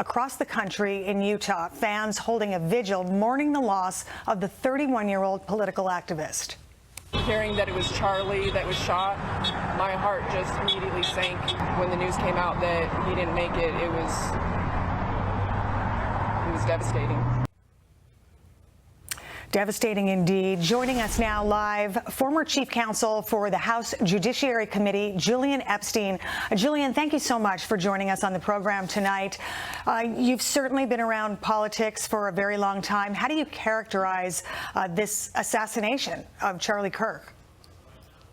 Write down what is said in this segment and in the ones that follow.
across the country in Utah, fans holding a vigil mourning the loss of the 31-year-old political activist. Hearing that it was Charlie that was shot, my heart just immediately sank. When the news came out that he didn't make it, it was devastating. Devastating indeed. Joining us now live, former chief counsel for the House Judiciary Committee, Julian Epstein. Julian, thank you so much for joining us on the program tonight. You've certainly been around politics for a very long time. How do you characterize this assassination of Charlie Kirk?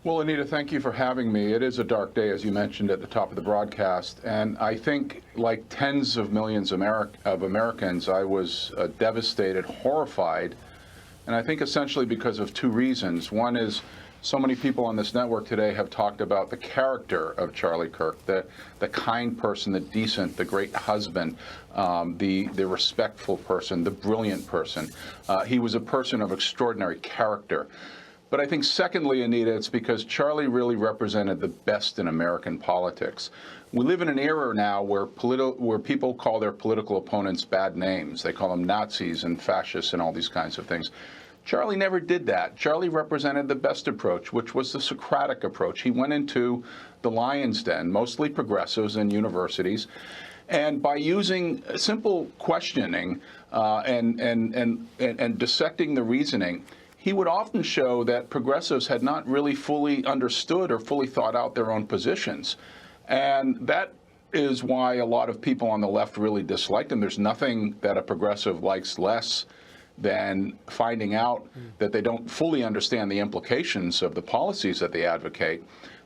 Well, Anita, thank you for having me. It is a dark day, as you mentioned at the top of the broadcast. And I think, like tens of millions of Americans, I was devastated, horrified. And I think essentially because of two reasons. One is so many people on this network today have talked about the character of Charlie Kirk, the kind person, the decent, the great husband, the respectful person, the brilliant person. He was a person of extraordinary character. But I think secondly, Anita, it's because Charlie really represented the best in American politics. We live in an era now where people call their political opponents bad names. They call them Nazis and fascists and all these kinds of things. Charlie never did that. Charlie represented the best approach, which was the Socratic approach. He went into the lion's den, mostly progressives and universities, and by using simple questioning and dissecting the reasoning, he would often show that progressives had not really fully understood or fully thought out their own positions. And that is why a lot of people on the left really disliked him. There's nothing that a progressive likes less than finding out that they don't fully understand the implications of the policies that they advocate.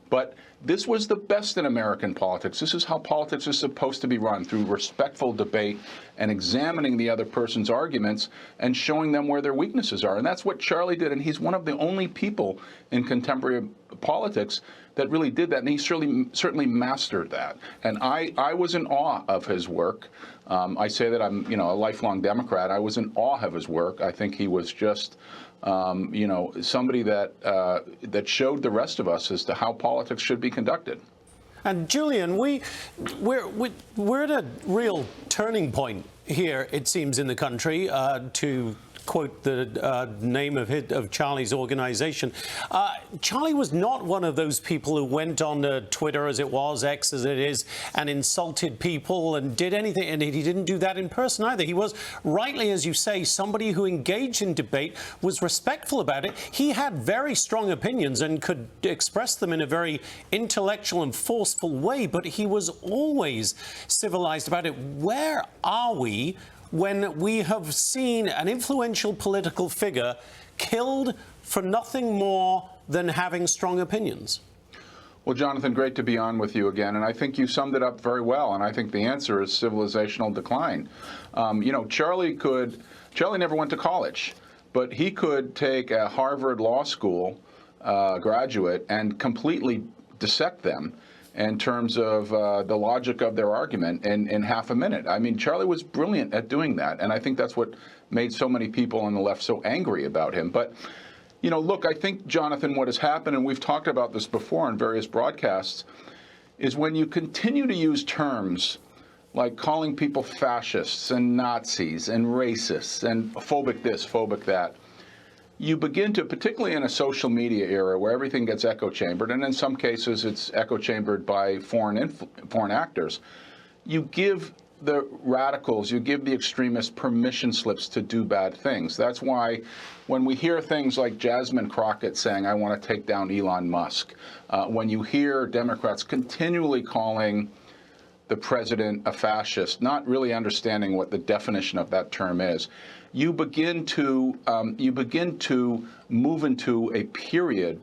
But this was the best in American politics. This is how politics is supposed to be run, through respectful debate and examining the other person's arguments and showing them where their weaknesses are. And that's what Charlie did. And he's one of the only people in contemporary politics that really did that. And he certainly mastered that. And I was in awe of his work. I say that I'm, a lifelong Democrat. I was in awe of his work. I think he was just somebody that showed the rest of us as to how politics should be conducted. And Julian, we're at a real turning point here, it seems, in the country, to quote the name of Charlie's organization. Charlie was not one of those people who went on Twitter, as it was, X as it is, and insulted people and did anything. And he didn't do that in person either. He was, rightly as you say, somebody who engaged in debate, was respectful about it. He had very strong opinions and could express them in a very intellectual and forceful way, but he was always civilized about it. Where are we when we have seen an influential political figure killed for nothing more than having strong opinions? Well, Jonathan, great to be on with you again. And I think you summed it up very well. And I think the answer is civilizational decline. Charlie never went to college, but he could take a Harvard Law School graduate and completely dissect them in terms of the logic of their argument in half a minute. I mean, Charlie was brilliant at doing that, and I think that's what made so many people on the left so angry about him. But, look, I think, Jonathan, what has happened, and we've talked about this before in various broadcasts, is when you continue to use terms like calling people fascists and Nazis and racists and phobic this, phobic that, you begin to, particularly in a social media era where everything gets echo chambered, and in some cases it's echo chambered by foreign actors, you give the radicals, you give the extremists permission slips to do bad things. That's why when we hear things like Jasmine Crockett saying, I want to take down Elon Musk, when you hear Democrats continually calling the president a fascist, not really understanding what the definition of that term is, you begin to move into a period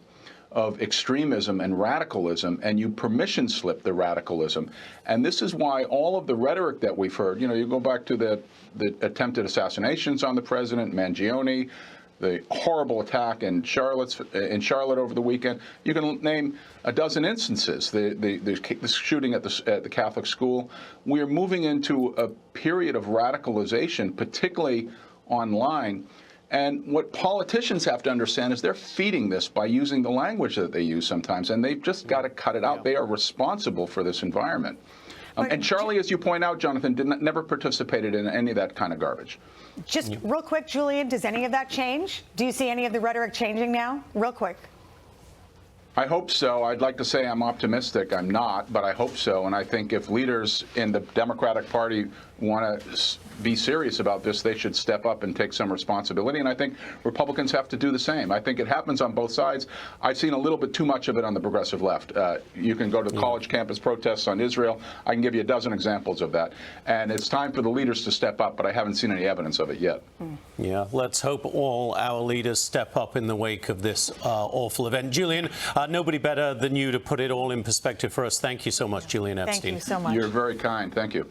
of extremism and radicalism, and you permission slip the radicalism. And this is why all of the rhetoric that we've heard, you go back to the attempted assassinations on the president, Mangione, the horrible attack in Charlotte over the weekend. You can name a dozen instances. The shooting at the Catholic school. We are moving into a period of radicalization, particularly online. And what politicians have to understand is they're feeding this by using the language that they use sometimes, and they've just got to cut it out. Yeah. They are responsible for this environment. And Charlie, as you point out, Jonathan, never participated in any of that kind of garbage. Just real quick, Julian, does any of that change? Do you see any of the rhetoric changing now? Real quick. I hope so. I'd like to say I'm optimistic. I'm not, but I hope so. And I think if leaders in the Democratic Party want to be serious about this, they should step up and take some responsibility. And I think Republicans have to do the same. I think it happens on both sides. I've seen a little bit too much of it on the progressive left. You can go to college campus protests on Israel. I can give you a dozen examples of that. And it's time for the leaders to step up, but I haven't seen any evidence of it yet. Yeah, let's hope all our leaders step up in the wake of this awful event. Julian, nobody better than you to put it all in perspective for us. Thank you so much, Julian Epstein. Thank you so much. You're very kind. Thank you.